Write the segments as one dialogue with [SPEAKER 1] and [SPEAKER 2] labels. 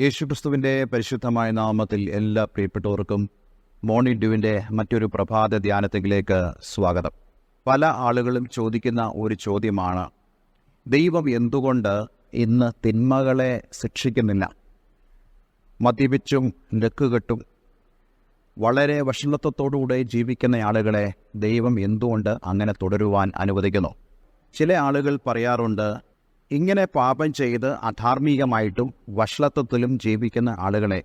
[SPEAKER 1] യേശുക്രിസ്തുവിൻ്റെ പരിശുദ്ധമായ നാമത്തിൽ എല്ലാ പ്രിയപ്പെട്ടവർക്കും മോർണിംഗ് ഡ്യൂവിൻ്റെ മറ്റൊരു പ്രഭാത ധ്യാനത്തിലേക്ക് സ്വാഗതം. പല ആളുകളും ചോദിക്കുന്ന ഒരു ചോദ്യമാണ്, ദൈവം എന്തുകൊണ്ട് ഇന്ന് തിന്മകളെ ശിക്ഷിക്കുന്നില്ല? മദ്യപിച്ചും ലക്കുകെട്ടും വളരെ വഷളത്വത്തോടുകൂടെ ജീവിക്കുന്ന ആളുകളെ ദൈവം എന്തുകൊണ്ട് അങ്ങനെ തുടരുവാൻ അനുവദിക്കുന്നു? ചില ആളുകൾ പറയാറുണ്ട്, ഇങ്ങനെ പാപം ചെയ്ത് അധാർമികമായിട്ടും വഷളത്വത്തിലും ജീവിക്കുന്ന ആളുകളെ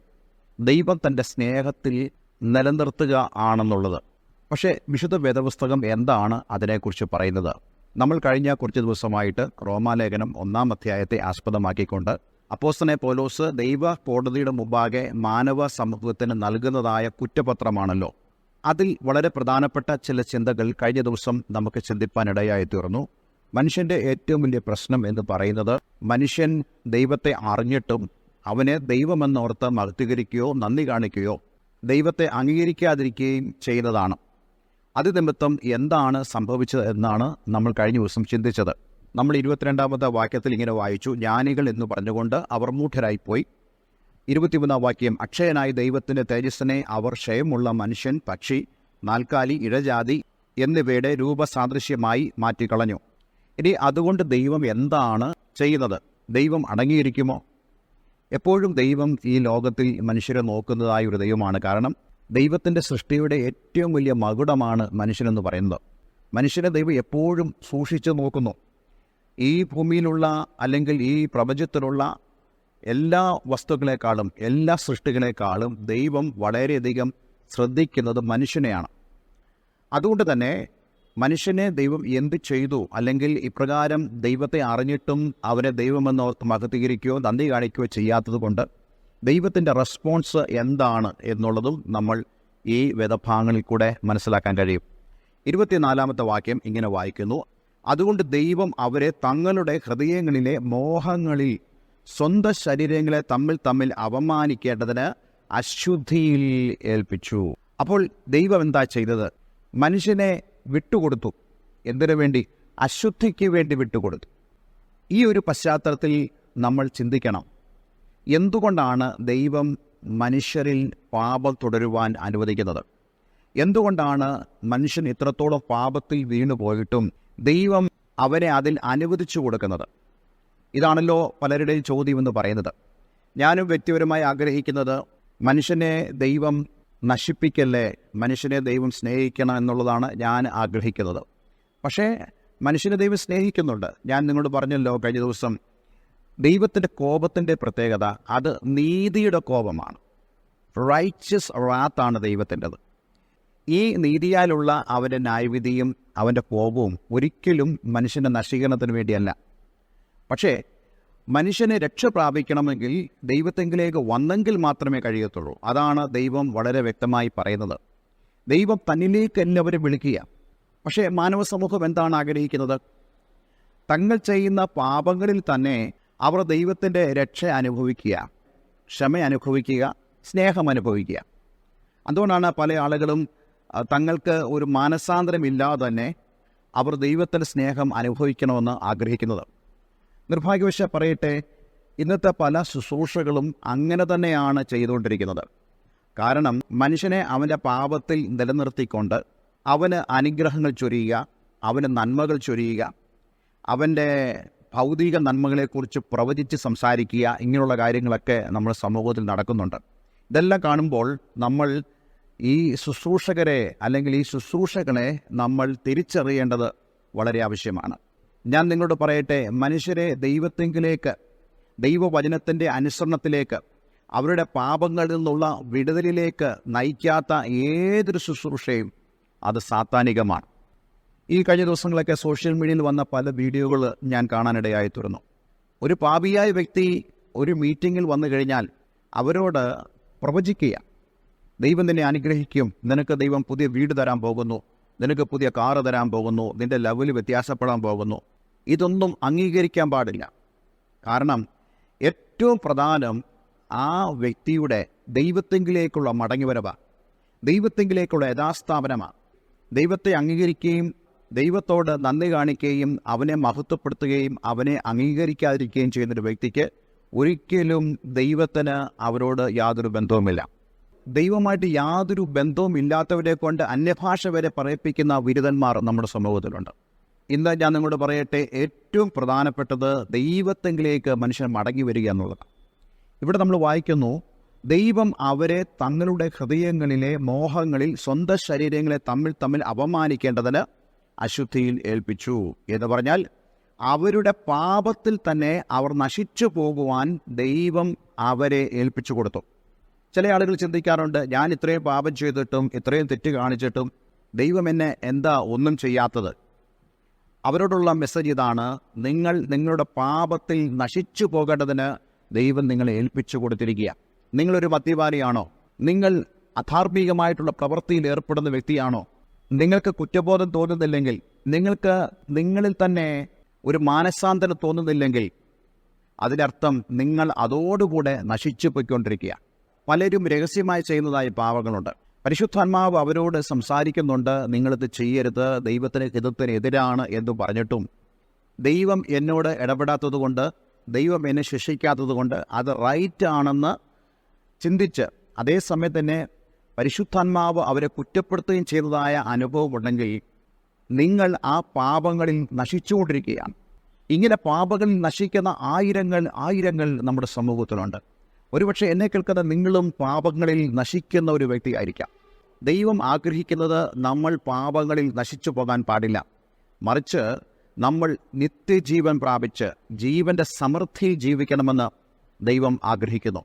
[SPEAKER 1] ദൈവം തൻ്റെ സ്നേഹത്തിൽ നിലനിർത്തുക ആണെന്നുള്ളത്. പക്ഷേ വിശുദ്ധ വേദപുസ്തകം എന്താണ് അതിനെക്കുറിച്ച് പറയുന്നത്? നമ്മൾ കഴിഞ്ഞ കുറച്ച് ദിവസമായിട്ട് റോമാലേഖനം 1-ാം അധ്യായത്തെ ആസ്പദമാക്കിക്കൊണ്ട് അപ്പോസ്തലനായ പൗലോസ് ദൈവ കോടതിയുടെ മുമ്പാകെ മാനവ സമൂഹത്തിന് നൽകുന്നതായ കുറ്റപത്രമാണല്ലോ. അതിൽ വളരെ പ്രധാനപ്പെട്ട ചില ചിന്തകൾ കഴിഞ്ഞ ദിവസം നമുക്ക് ചിന്തിപ്പാനിടയായി തീർന്നു. മനുഷ്യൻ്റെ ഏറ്റവും വലിയ പ്രശ്നം എന്ന് പറയുന്നത്, മനുഷ്യൻ ദൈവത്തെ അറിഞ്ഞിട്ടും അവനെ ദൈവമെന്നോർത്ത് മഹത്വീകരിക്കുകയോ നന്ദി കാണിക്കുകയോ ദൈവത്തെ അംഗീകരിക്കാതിരിക്കുകയും ചെയ്യുന്നതാണ്. അത് നിമിത്തം എന്താണ് സംഭവിച്ചത് എന്നാണ് നമ്മൾ കഴിഞ്ഞ ദിവസം ചിന്തിച്ചത്. നമ്മൾ 22-ാമത്തെ വാക്യത്തിൽ ഇങ്ങനെ വായിച്ചു, ജ്ഞാനികൾ എന്ന് പറഞ്ഞുകൊണ്ട് അവർ മൂഢരായിപ്പോയി. 23-ാം വാക്യം, അക്ഷയനായ ദൈവത്തിൻ്റെ തേജസ്സിനെ അവർ ക്ഷയമുള്ള മനുഷ്യൻ, പക്ഷി, നാൽക്കാലി, ഇഴജാതി എന്നിവയുടെ രൂപസാദൃശ്യമായി മാറ്റിക്കളഞ്ഞു. ഇനി അതുകൊണ്ട് ദൈവം എന്താണ് ചെയ്യുന്നത്? ദൈവം അടങ്ങിയിരിക്കുമോ? എപ്പോഴും ദൈവം ഈ ലോകത്തിൽ മനുഷ്യരെ നോക്കുന്നതായ ഒരു ദൈവമാണ്. കാരണം ദൈവത്തിൻ്റെ സൃഷ്ടിയുടെ ഏറ്റവും വലിയ മകുടമാണ് മനുഷ്യനെന്ന് പറയുന്നത്. മനുഷ്യനെ ദൈവം എപ്പോഴും സൂക്ഷിച്ചു നോക്കുന്നു. ഈ ഭൂമിയിലുള്ള അല്ലെങ്കിൽ ഈ പ്രപഞ്ചത്തിലുള്ള എല്ലാ വസ്തുക്കളെക്കാളും എല്ലാ സൃഷ്ടികളെക്കാളും ദൈവം വളരെയധികം ശ്രദ്ധിക്കുന്നത് മനുഷ്യനെയാണ്. അതുകൊണ്ട് തന്നെ മനുഷ്യനെ ദൈവം എന്ത് ചെയ്തു, അല്ലെങ്കിൽ ഇപ്രകാരം ദൈവത്തെ അറിഞ്ഞിട്ടും അവനെ ദൈവമെന്നോർത്ത് മഹത്വീകരിക്കുകയോ നന്ദി കാണിക്കുകയോ ചെയ്യാത്തത് കൊണ്ട് ദൈവത്തിൻ്റെ റെസ്പോൺസ് എന്താണ് എന്നുള്ളതും നമ്മൾ ഈ വേദഭാഗങ്ങളിൽ കൂടെ മനസ്സിലാക്കാൻ കഴിയും. 24-ാമത്തെ വാക്യം ഇങ്ങനെ വായിക്കുന്നു, അതുകൊണ്ട് ദൈവം അവരെ തങ്ങളുടെ ഹൃദയങ്ങളിലെ മോഹങ്ങളിൽ സ്വന്തം ശരീരങ്ങളെ തമ്മിൽ അവമാനിക്കേണ്ടതിന് അശുദ്ധിയിൽ ഏൽപ്പിച്ചു. അപ്പോൾ ദൈവം എന്താ ചെയ്തത്? മനുഷ്യനെ വിട്ടുകൊടുത്തു. എന്തിനു വേണ്ടി? അശുദ്ധിക്ക് വേണ്ടി വിട്ടുകൊടുത്തു. ഈ ഒരു പശ്ചാത്തലത്തിൽ നമ്മൾ ചിന്തിക്കണം, എന്തുകൊണ്ടാണ് ദൈവം മനുഷ്യരിൽ പാപം തുടരുവാൻ അനുവദിക്കുന്നത്? എന്തുകൊണ്ടാണ് മനുഷ്യൻ ഇത്രത്തോളം പാപത്തിൽ വീണു പോയിട്ടും ദൈവം അവനെ അതിൽ അനുവദിച്ചു കൊടുക്കുന്നത്? ഇതാണല്ലോ പലരുടെയും ചോദ്യം എന്ന് പറയുന്നത്. ഞാനും വ്യക്തിപരമായി ആഗ്രഹിക്കുന്നത്, മനുഷ്യനെ ദൈവം നശിപ്പിക്കല്ലേ, മനുഷ്യനെ ദൈവം സ്നേഹിക്കണം എന്നുള്ളതാണ് ഞാൻ ആഗ്രഹിക്കുന്നത്. പക്ഷേ മനുഷ്യനെ ദൈവം സ്നേഹിക്കുന്നുണ്ട്. ഞാൻ നിങ്ങളോട് പറഞ്ഞല്ലോ കഴിഞ്ഞ ദിവസം, ദൈവത്തിൻ്റെ കോപത്തിൻ്റെ പ്രത്യേകത അത് നീതിയുടെ കോപമാണ്. റൈച്ചസ് റാത്താണ് ദൈവത്തിൻ്റെത്. ഈ നീതിയാലുള്ള അവൻ്റെ ന്യായവിധിയും അവൻ്റെ കോപവും ഒരിക്കലും മനുഷ്യൻ്റെ നശീകരണത്തിന് വേണ്ടിയല്ല. പക്ഷേ മനുഷ്യനെ രക്ഷ പ്രാപിക്കണമെങ്കിൽ ദൈവത്തെങ്കിലേക്ക് വന്നെങ്കിൽ മാത്രമേ കഴിയത്തുള്ളൂ. അതാണ് ദൈവം വളരെ വ്യക്തമായി പറയുന്നത്. ദൈവം തന്നിലേക്ക് എല്ലാവരും വിളിക്കുക. പക്ഷേ മാനവ സമൂഹം എന്താണ് ആഗ്രഹിക്കുന്നത്? തങ്ങൾ ചെയ്യുന്ന പാപങ്ങളിൽ തന്നെ അവർ ദൈവത്തിൻ്റെ രക്ഷ അനുഭവിക്കുക, ക്ഷമ അനുഭവിക്കുക, സ്നേഹം അനുഭവിക്കുക. അതുകൊണ്ടാണ് പല ആളുകളും തങ്ങൾക്ക് ഒരു മാനസാന്തരമില്ലാതെ തന്നെ അവർ ദൈവത്തിൻ്റെ സ്നേഹം അനുഭവിക്കണമെന്ന് ആഗ്രഹിക്കുന്നത്. നിർഭാഗ്യവശാൽ പറയട്ടെ, ഇന്നത്തെ പല ശുശ്രൂഷകളും അങ്ങനെ തന്നെയാണ് ചെയ്തുകൊണ്ടിരിക്കുന്നത്. കാരണം മനുഷ്യനെ അവൻ്റെ പാപത്തിൽ നിലനിർത്തിക്കൊണ്ട് അവന് അനുഗ്രഹങ്ങൾ ചൊരിയുക, അവന് നന്മകൾ ചൊരിയുക, അവൻ്റെ ഭൗതിക നന്മകളെക്കുറിച്ച് പ്രവചിച്ച് സംസാരിക്കുക, ഇങ്ങനെയുള്ള കാര്യങ്ങളൊക്കെ നമ്മുടെ സമൂഹത്തിൽ നടക്കുന്നുണ്ട്. ഇതെല്ലാം കാണുമ്പോൾ നമ്മൾ ഈ ശുശ്രൂഷകരെ അല്ലെങ്കിൽ ഈ ശുശ്രൂഷകളെ നമ്മൾ തിരിച്ചറിയേണ്ടത് വളരെ ആവശ്യമാണ്. ഞാൻ നിങ്ങളോട് പറയട്ടെ, മനുഷ്യരെ ദൈവത്തെങ്കിലേക്ക്, ദൈവവചനത്തിൻ്റെ അനുസരണത്തിലേക്ക്, അവരുടെ പാപങ്ങളിൽ നിന്നുള്ള വിടുതലിലേക്ക് നയിക്കാത്ത ഏതൊരു ശുശ്രൂഷയും അത് സാത്താനികമാണ്. ഈ കഴിഞ്ഞ ദിവസങ്ങളൊക്കെ സോഷ്യൽ മീഡിയയിൽ വന്ന പല വീഡിയോകൾ ഞാൻ കാണാനിടയായി തീർന്നു. ഒരു പാപിയായ വ്യക്തി ഒരു മീറ്റിങ്ങിൽ വന്നു കഴിഞ്ഞാൽ അവരോട് പ്രവചിക്കുക, ദൈവം നിന്നെ അനുഗ്രഹിക്കും, നിനക്ക് ദൈവം പുതിയ വീട് തരാൻ പോകുന്നു, നിനക്ക് പുതിയ കാറ് തരാൻ പോകുന്നു, നിൻ്റെ ലെവൽ വ്യത്യാസപ്പെടാൻ പോകുന്നു. ഇതൊന്നും അംഗീകരിക്കാൻ പാടില്ല. കാരണം ഏറ്റവും പ്രധാനം ആ വ്യക്തിയുടെ ദൈവത്തെങ്കിലേക്കുള്ള മടങ്ങിവരവാണ്, ദൈവത്തെങ്കിലേക്കുള്ള യഥാസ്ഥാപനമാണ്. ദൈവത്തെ അംഗീകരിക്കുകയും ദൈവത്തോട് നന്ദി കാണിക്കുകയും അവനെ മഹത്വപ്പെടുത്തുകയും അവനെ അംഗീകരിക്കാതിരിക്കുകയും ചെയ്യുന്നൊരു വ്യക്തിക്ക് ഒരിക്കലും ദൈവത്തിന് അവരോട് യാതൊരു ബന്ധവുമില്ല. ദൈവമായിട്ട് യാതൊരു ബന്ധവും ഇല്ലാത്തവരെ കൊണ്ട് അന്യഭാഷ വരെ പറയിപ്പിക്കുന്ന ബിരുദന്മാർ നമ്മുടെ സമൂഹത്തിലുണ്ട്. ഇന്ന് ഞാൻ നിങ്ങളോട് പറയട്ടെ, ഏറ്റവും പ്രധാനപ്പെട്ടത് ദൈവത്തെങ്കിലേക്ക് മനുഷ്യൻ മടങ്ങി വരിക എന്നുള്ളതാണ്. ഇവിടെ നമ്മൾ വായിക്കുന്നു, ദൈവം അവരെ തങ്ങളുടെ ഹൃദയങ്ങളിലെ മോഹങ്ങളിൽ സ്വന്തം ശരീരങ്ങളെ തമ്മിൽ അപമാനിക്കേണ്ടതിന് അശുദ്ധിയിൽ ഏൽപ്പിച്ചു എന്ന് പറഞ്ഞാൽ, അവരുടെ പാപത്തിൽ തന്നെ അവർ നശിച്ചു പോകുവാൻ ദൈവം അവരെ ഏൽപ്പിച്ചു കൊടുത്തു. ചില ആളുകൾ ചിന്തിക്കാറുണ്ട്, ഞാൻ ഇത്രയും പാപം ചെയ്തിട്ടും ഇത്രയും തെറ്റ് കാണിച്ചിട്ടും ദൈവം എന്നെ എന്താ ഒന്നും ചെയ്യാത്തത്? അവരോടുള്ള മെസ്സേജ് ഇതാണ്, നിങ്ങൾ നിങ്ങളുടെ പാപത്തിൽ നശിച്ചു പോകേണ്ടതിന് ദൈവം നിങ്ങളെ ഏൽപ്പിച്ചു കൊടുത്തിരിക്കുക. നിങ്ങളൊരു മദ്യപാനിയാണോ? നിങ്ങൾ അധാർമികമായിട്ടുള്ള പ്രവൃത്തിയിൽ ഏർപ്പെടുന്ന വ്യക്തിയാണോ? നിങ്ങൾക്ക് കുറ്റബോധം തോന്നുന്നില്ലെങ്കിൽ, നിങ്ങൾക്ക് നിങ്ങളിൽ തന്നെ ഒരു മാനസാന്തരം തോന്നുന്നില്ലെങ്കിൽ, അതിനർത്ഥം നിങ്ങൾ അതോടുകൂടെ നശിച്ചു പോയിക്കൊണ്ടിരിക്കുക. പലരും രഹസ്യമായി ചെയ്യുന്നതായ പാപങ്ങളുണ്ട്. പരിശുദ്ധാത്മാവ് അവരോട് സംസാരിക്കുന്നുണ്ട്, നിങ്ങളിത് ചെയ്യരുത്, ദൈവത്തിന് ഹിതത്തിന് എതിരാണ് എന്ന് പറഞ്ഞിട്ടും ദൈവം എന്നോട് ഇടപെടാത്തത് കൊണ്ട്, ദൈവം എന്നെ ശിക്ഷിക്കാത്തത് കൊണ്ട് അത് റൈറ്റ് ആണെന്ന് ചിന്തിച്ച് അതേസമയത്ത് തന്നെ പരിശുദ്ധാത്മാവ് അവരെ കുറ്റപ്പെടുത്തുകയും ചെയ്തതായ അനുഭവമുണ്ടെങ്കിൽ നിങ്ങൾ ആ പാപങ്ങളിൽ നശിച്ചുകൊണ്ടിരിക്കുകയാണ്. ഇങ്ങനെ പാപങ്ങളിൽ നശിക്കുന്ന ആയിരങ്ങൾ നമ്മുടെ സമൂഹത്തിലുണ്ട്. ഒരുപക്ഷെ എന്നെ കേൾക്കുന്ന നിങ്ങളും പാപങ്ങളിൽ നശിക്കുന്ന ഒരു വ്യക്തിയായിരിക്കാം. ദൈവം ആഗ്രഹിക്കുന്നത് നമ്മൾ പാപങ്ങളിൽ നശിച്ചു പോകാൻ പാടില്ല, മറിച്ച് നമ്മൾ നിത്യജീവൻ പ്രാപിച്ച് ജീവൻ്റെ സമൃദ്ധിയിൽ ജീവിക്കണമെന്ന് ദൈവം ആഗ്രഹിക്കുന്നു.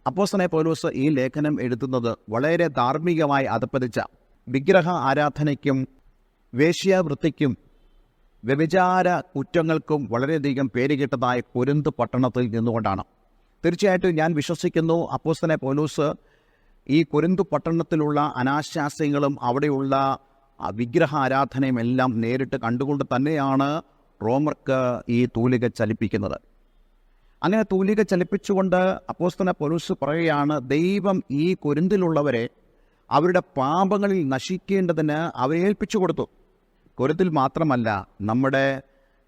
[SPEAKER 1] അപ്പോസ്തലനായ പൗലോസ് ഈ ലേഖനം എഴുതുന്നത് വളരെ ധാർമ്മികമായി അധപ്പതിച്ച വിഗ്രഹ ആരാധനയ്ക്കും വേശ്യാവൃത്തിക്കും വ്യഭിചാര കുറ്റങ്ങൾക്കും വളരെയധികം പേരുകേട്ടതായ കൊരിന്ത് പട്ടണത്തിൽ നിന്നുകൊണ്ടാണ്. തീർച്ചയായിട്ടും ഞാൻ വിശ്വസിക്കുന്നു, അപ്പോസ്തലനായ പൗലോസ് ഈ കൊരിന്ത് പട്ടണത്തിലുള്ള അനാശാസ്യങ്ങളും അവിടെയുള്ള വിഗ്രഹ ആരാധനയും എല്ലാം നേരിട്ട് കണ്ടുകൊണ്ട് തന്നെയാണ് റോമർക്ക് ഈ തൂലിക ചലിപ്പിക്കുന്നത്. അങ്ങനെ തൂലിക ചലിപ്പിച്ചുകൊണ്ട് അപ്പോസ്തലനായ പൗലോസ് പറയുകയാണ്, ദൈവം ഈ കൊരിന്തിലുള്ളവരെ അവരുടെ പാപങ്ങളിൽ നശിക്കേണ്ടതിന് അവരെ ഏൽപ്പിച്ചു കൊടുത്തു. കൊരിന്തിൽ മാത്രമല്ല, നമ്മുടെ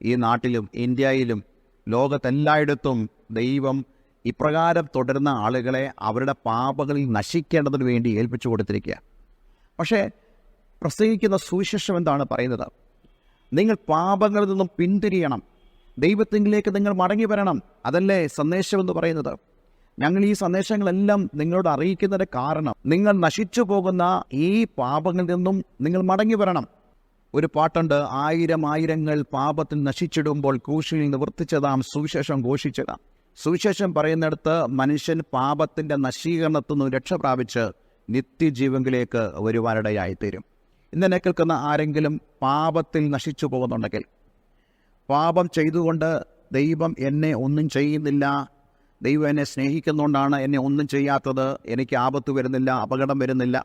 [SPEAKER 1] ഈ നാട്ടിലും ഇന്ത്യയിലും ലോകത്തെല്ലായിടത്തും ദൈവം ഇപ്രകാരം തുടരുന്ന ആളുകളെ അവരുടെ പാപങ്ങളിൽ നശിക്കേണ്ടതിന് വേണ്ടി ഏൽപ്പിച്ചു കൊടുത്തിരിക്കുക. പക്ഷേ പ്രസംഗിക്കുന്ന സുവിശേഷം എന്താണ് പറയുന്നത്? നിങ്ങൾ പാപങ്ങളിൽ നിന്നും പിന്തിരിയണം, ദൈവത്തിലേക്ക് നിങ്ങൾ മടങ്ങി വരണം. അതല്ലേ സന്ദേശമെന്ന് പറയുന്നത്. ഞങ്ങൾ ഈ സന്ദേശങ്ങളെല്ലാം നിങ്ങളോട് അറിയിക്കുന്നതിൻ്റെ കാരണം, നിങ്ങൾ നശിച്ചു പോകുന്ന ഈ പാപങ്ങളിൽ നിന്നും നിങ്ങൾ മടങ്ങി വരണം. ഒരു പാട്ടുണ്ട്, ആയിരങ്ങൾ പാപത്തിൽ നശിച്ചിടുമ്പോൾ ക്രൂശിൽ നിവർത്തിച്ചതാം സുവിശേഷം ഘോഷിച്ചതാം. സുവിശേഷം പറയുന്നിടത്ത് മനുഷ്യൻ പാപത്തിൻ്റെ നശീകരണത്തിൽ നിന്ന് രക്ഷ പ്രാപിച്ച് നിത്യജീവനിലേക്ക് വരുവാനിടയായിത്തീരും. ഇന്നെന്നെ കേൾക്കുന്ന ആരെങ്കിലും പാപത്തിൽ നശിച്ചു പോകുന്നുണ്ടെങ്കിൽ, പാപം ചെയ്തുകൊണ്ട് ദൈവം എന്നെ ഒന്നും ചെയ്യുന്നില്ല, ദൈവം എന്നെ സ്നേഹിക്കുന്നുകൊണ്ടാണ് എന്നെ ഒന്നും ചെയ്യാത്തത്, എനിക്ക് ആപത്ത് വരുന്നില്ല, അപകടം വരുന്നില്ല,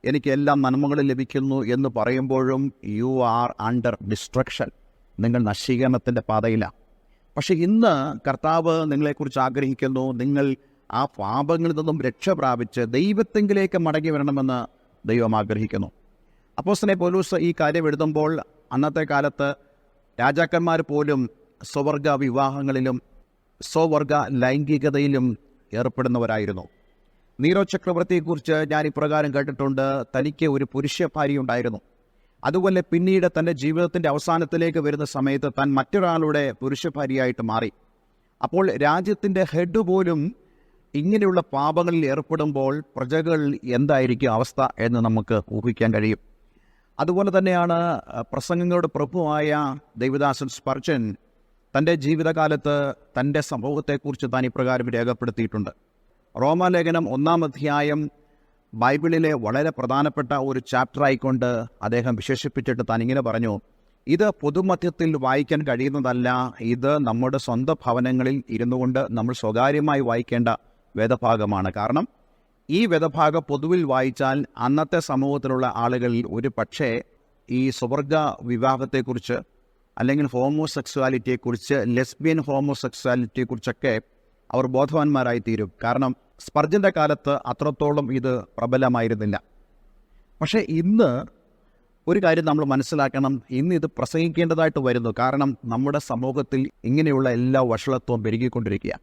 [SPEAKER 1] എനിക്ക് എല്ലാ നന്മകളും ലഭിക്കുന്നു എന്ന് പറയുമ്പോഴും യു ആർ അണ്ടർ ഡിസ്ട്രക്ഷൻ, നിങ്ങൾ നശീകരണത്തിൻ്റെ പാതയിലാണ്. പക്ഷേ ഇന്ന് കർത്താവ് നിങ്ങളെക്കുറിച്ച് ആഗ്രഹിക്കുന്നു, നിങ്ങൾ ആ പാപങ്ങളിൽ നിന്നും രക്ഷ പ്രാപിച്ച് ദൈവത്തെങ്കിലേക്ക് മടങ്ങി വരണമെന്ന് ദൈവം ആഗ്രഹിക്കുന്നു. അപ്പോസ്തലനായ പൗലോസ് ഈ കാര്യം എഴുതുമ്പോൾ അന്നത്തെ കാലത്ത് രാജാക്കന്മാർ പോലും സ്വവർഗ വിവാഹങ്ങളിലും സ്വവർഗ ലൈംഗികതയിലും ഏർപ്പെടുന്നവരായിരുന്നു. നീരോ ചക്രവർത്തിയെക്കുറിച്ച് ഞാൻ ഇപ്രകാരം കേട്ടിട്ടുണ്ട്, തനിക്ക് ഒരു പുരുഷ ഭാര്യയുണ്ടായിരുന്നു. അതുപോലെ പിന്നീട് തൻ്റെ ജീവിതത്തിൻ്റെ അവസാനത്തിലേക്ക് വരുന്ന സമയത്ത് താൻ മറ്റൊരാളുടെ പുരുഷ ഭാര്യയായിട്ട് മാറി. അപ്പോൾ രാജ്യത്തിൻ്റെ ഹെഡ് പോലും ഇങ്ങനെയുള്ള പാപങ്ങളിൽ ഏർപ്പെടുമ്പോൾ പ്രജകൾ എന്തായിരിക്കും അവസ്ഥ എന്ന് നമുക്ക് ഊഹിക്കാൻ കഴിയും. അതുപോലെ തന്നെയാണ് പ്രസംഗങ്ങളുടെ പ്രഭുവായ ദൈവദാസൻ സ്പർജൻ തൻ്റെ ജീവിതകാലത്ത് തൻ്റെ സമൂഹത്തെക്കുറിച്ച് താൻ ഇപ്രകാരം രേഖപ്പെടുത്തിയിട്ടുണ്ട്. റോമാലേഖനം 1-ാം അധ്യായം ബൈബിളിലെ വളരെ പ്രധാനപ്പെട്ട ഒരു ചാപ്റ്ററായിക്കൊണ്ട് അദ്ദേഹം വിശേഷിപ്പിച്ചിട്ട് താൻ ഇങ്ങനെ പറഞ്ഞു, ഇത് പൊതുമധ്യത്തിൽ വായിക്കാൻ കഴിയുന്നതല്ല, ഇത് നമ്മുടെ സ്വന്തം ഭവനങ്ങളിൽ ഇരുന്നു കൊണ്ട് നമ്മൾ സ്വകാര്യമായി വായിക്കേണ്ട വേദഭാഗമാണ്. കാരണം ഈ വേദഭാഗം പൊതുവിൽ വായിച്ചാൽ അന്നത്തെ സമൂഹത്തിലുള്ള ആളുകളിൽ ഒരു പക്ഷേ ഈ സ്വവർഗ വിവാഹത്തെക്കുറിച്ച് അല്ലെങ്കിൽ ഹോമോസെക്സ്വാലിറ്റിയെക്കുറിച്ച്, ലെസ്ബിയൻ ഹോമോസെക്സ്വാലിറ്റിയെക്കുറിച്ചൊക്കെ അവർ ബോധവാന്മാരായി തീരും. കാരണം സ്പർജൻ്റെ കാലത്ത് അത്രത്തോളം ഇത് പ്രബലമായിരുന്നില്ല. പക്ഷേ ഇന്ന് ഒരു കാര്യം നമ്മൾ മനസ്സിലാക്കണം, ഇന്ന് ഇത് പ്രസംഗിക്കേണ്ടതായിട്ട് വരുന്നു. കാരണം നമ്മുടെ സമൂഹത്തിൽ ഇങ്ങനെയുള്ള എല്ലാ വഷളത്വവും പെരുകിക്കൊണ്ടിരിക്കുക.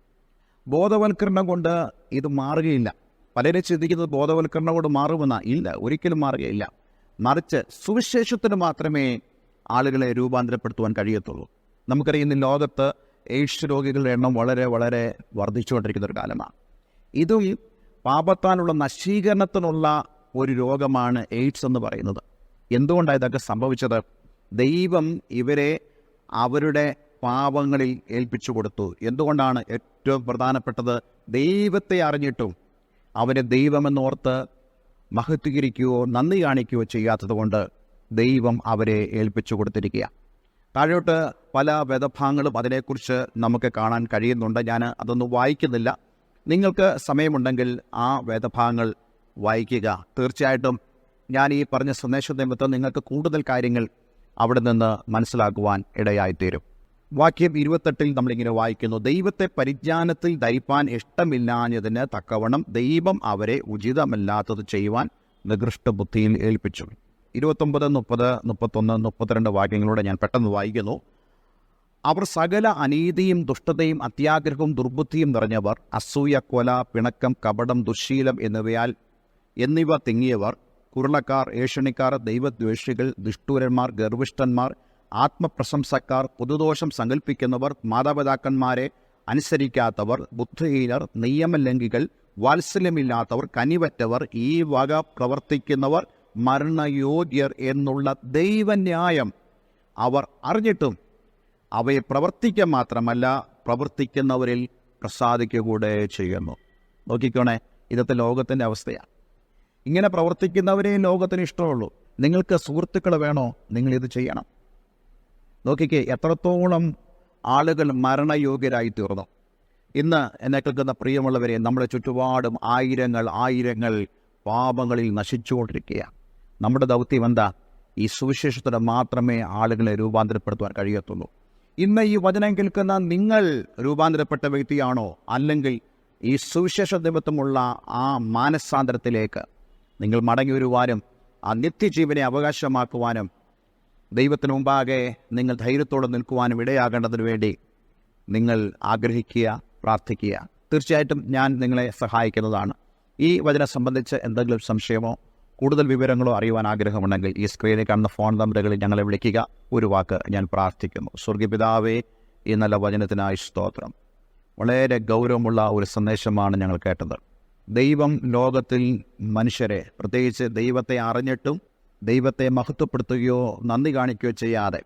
[SPEAKER 1] ബോധവൽക്കരണം കൊണ്ട് ഇത് മാറുകയില്ല. പലരും ചിന്തിക്കുന്നത് ബോധവൽക്കരണം കൊണ്ട് മാറുമെന്നാണ്. ഇല്ല, ഒരിക്കലും മാറുകയില്ല. മറിച്ച് സുവിശേഷത്തിന് മാത്രമേ ആളുകളെ രൂപാന്തരപ്പെടുത്തുവാൻ കഴിയത്തുള്ളൂ. നമുക്കറിയാം, ഇന്ന് ലോകത്ത് എയ്ഡ്സ് രോഗികളുടെ എണ്ണം വളരെ വളരെ വർദ്ധിച്ചുകൊണ്ടിരിക്കുന്ന ഒരു കാലമാണ്. ഇതും പാപത്താലുള്ള നശീകരണത്തിനുള്ള ഒരു രോഗമാണ് എയ്ഡ്സ് എന്ന് പറയുന്നത്. എന്തുകൊണ്ടാണ് ഇതൊക്കെ സംഭവിച്ചത്? ദൈവം ഇവരെ അവരുടെ പാപങ്ങളിൽ ഏൽപ്പിച്ചു കൊടുത്തു. എന്തുകൊണ്ടാണ്? ഏറ്റവും പ്രധാനപ്പെട്ടത്, ദൈവത്തെ അറിഞ്ഞിട്ടും അവരെ ദൈവമെന്നോർത്ത് മഹത്വീകരിക്കുകയോ നന്ദി കാണിക്കുകയോ ചെയ്യാത്തത് കൊണ്ട് ദൈവം അവരെ ഏൽപ്പിച്ചു കൊടുത്തിരിക്കുക. താഴോട്ട് പല വേദഭാഗങ്ങളും അതിനെക്കുറിച്ച് നമുക്ക് കാണാൻ കഴിയുന്നുണ്ട്. ഞാൻ അതൊന്നും വായിക്കുന്നില്ല. നിങ്ങൾക്ക് സമയമുണ്ടെങ്കിൽ ആ വേദഭാഗങ്ങൾ വായിക്കുക. തീർച്ചയായിട്ടും ഞാൻ ഈ പറഞ്ഞ സന്ദേശ നിമിത്തം നിങ്ങൾക്ക് കൂടുതൽ കാര്യങ്ങൾ അവിടെ നിന്ന് മനസ്സിലാക്കുവാൻ ഇടയായിത്തീരും. വാക്യം 28 നമ്മളിങ്ങനെ വായിക്കുന്നു: ദൈവത്തെ പരിജ്ഞാനത്തിൽ ധരിപ്പാൻ ഇഷ്ടമില്ലാഞ്ഞതിന് തക്കവണ്ണം ദൈവം അവരെ ഉചിതമല്ലാത്തത് ചെയ്യുവാൻ നികൃഷ്ട ബുദ്ധിയിൽ ഏൽപ്പിച്ചു. 29, 30, 31, 32 വാക്യങ്ങളൂടെ ഞാൻ പെട്ടെന്ന് വായിക്കുന്നു. അവർ സകല അനീതിയും ദുഷ്ടതയും അത്യാഗ്രഹവും ദുർബുദ്ധിയും നിറഞ്ഞവർ, അസൂയ, കൊല, പിണക്കം, കപടം, ദുശ്ശീലം എന്നിവ തിങ്ങിയവർ, കുരുളക്കാർ, ഏഷണിക്കാർ, ദൈവദ്വേഷികൾ, ദുഷ്ടൂരന്മാർ, ഗർവിഷ്ഠന്മാർ, ആത്മപ്രശംസക്കാർ, പൊതുദോഷം സങ്കല്പിക്കുന്നവർ, മാതാപിതാക്കന്മാരെ അനുസരിക്കാത്തവർ, ബുദ്ധിഹീനർ, നിയമലംഘികൾ, വാത്സല്യമില്ലാത്തവർ, കനിവറ്റവർ, ഈ വക പ്രവർത്തിക്കുന്നവർ മരണയോഗ്യർ എന്നുള്ള ദൈവന്യായം അവർ അറിഞ്ഞിട്ടും അവയെ പ്രവർത്തിക്കുക മാത്രമല്ല പ്രവർത്തിക്കുന്നവരിൽ പ്രസാദിക്കുക ചെയ്യുന്നു. നോക്കിക്കോണേ, ഇന്നത്തെ ലോകത്തിൻ്റെ അവസ്ഥയാണ്. ഇങ്ങനെ പ്രവർത്തിക്കുന്നവരെ ലോകത്തിന് ഇഷ്ടമുള്ളൂ. നിങ്ങൾക്ക് സുഹൃത്തുക്കൾ വേണോ? നിങ്ങളിത് ചെയ്യണം. നോക്കിക്കേ, എത്രത്തോളം ആളുകൾ മരണയോഗ്യരായി തീർന്നു. ഇന്ന് എന്നെ കേൾക്കുന്ന പ്രിയമുള്ളവരെ, നമ്മുടെ ചുറ്റുപാടും ആയിരങ്ങൾ പാപങ്ങളിൽ നശിച്ചുകൊണ്ടിരിക്കുകയാണ്. നമ്മുടെ ദൗത്യം എന്താ? ഈ സുവിശേഷത്തിന് മാത്രമേ ആളുകളെ രൂപാന്തരപ്പെടുത്തുവാൻ കഴിയത്തുള്ളൂ. ഇന്ന് ഈ വചനം കേൾക്കുന്ന നിങ്ങൾ രൂപാന്തരപ്പെട്ട വ്യക്തിയാണോ? അല്ലെങ്കിൽ ഈ സുവിശേഷ നിമിത്തമുള്ള ആ മാനസാന്തരത്തിലേക്ക് നിങ്ങൾ മടങ്ങി വരുവാനും ആ നിത്യജീവനെ അവകാശമാക്കുവാനും ദൈവത്തിന് മുമ്പാകെ നിങ്ങൾ ധൈര്യത്തോടെ നിൽക്കുവാനും ഇടയാകേണ്ടതിന് വേണ്ടി നിങ്ങൾ ആഗ്രഹിക്കുക, പ്രാർത്ഥിക്കുക. തീർച്ചയായിട്ടും ഞാൻ നിങ്ങളെ സഹായിക്കുന്നതാണ്. ഈ വചനം സംബന്ധിച്ച് എന്തെങ്കിലും സംശയമോ കൂടുതൽ വിവരങ്ങളോ അറിയുവാൻ ആഗ്രഹമുണ്ടെങ്കിൽ ഈ സ്ക്രീനിൽ കാണുന്ന ഫോൺ നമ്പറുകളിൽ ഞങ്ങളെ വിളിക്കുക. ഒരു വാക്ക് ഞാൻ പ്രാർത്ഥിക്കുന്നു. സ്വർഗ്ഗപിതാവേ, ഈ നല്ല വചനത്തിനായി സ്തോത്രം. വളരെ ഗൗരവമുള്ള ഒരു സന്ദേശമാണ് ഞങ്ങൾ കേട്ടത്. ദൈവം ലോകത്തിൽ മനുഷ്യരെ, പ്രത്യേകിച്ച് ദൈവത്തെ അറിഞ്ഞിട്ടും ദൈവത്തെ മഹത്വപ്പെടുത്തുകയോ നന്ദി കാണിക്കുകയോ ചെയ്യാതെ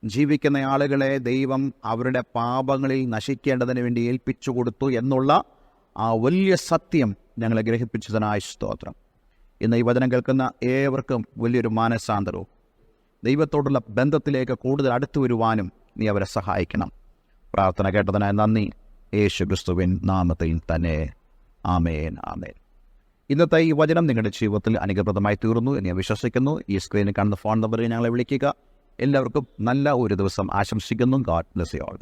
[SPEAKER 1] ജീവിക്കുന്ന ആളുകളെ ദൈവം അവരുടെ പാപങ്ങളിൽ നശിക്കേണ്ടതിന് വേണ്ടി ഏൽപ്പിച്ചു കൊടുത്തു എന്നുള്ള ആ വലിയ സത്യം ഞങ്ങളെ ഗ്രഹിപ്പിച്ചതിനായി സ്തോത്രം. ഇന്ന് ഈ വചനം കേൾക്കുന്ന ഏവർക്കും വലിയൊരു മാനസാന്തരവും ദൈവത്തോടുള്ള ബന്ധത്തിലേക്ക് കൂടുതൽ അടുത്തു വരുവാനും നീ അവരെ സഹായിക്കണം. പ്രാർത്ഥന കേട്ടതിനായി നന്ദി. യേശു ക്രിസ്തുവിൻ നാമത്തിൽ തന്നെ. ആമേൻ, ആമേൻ. ഇന്നത്തെ ഈ വചനം നിങ്ങളുടെ ജീവിതത്തിൽ അനുഗ്രഹപ്രദമായി തീർന്നു എന്ന് ഞാൻ വിശ്വസിക്കുന്നു. ഈ സ്ക്രീനിൽ കാണുന്ന ഫോൺ നമ്പറിൽ ഞങ്ങളെ വിളിക്കുക. എല്ലാവർക്കും നല്ല ഒരു ദിവസം ആശംസിക്കുന്നു. God bless you all.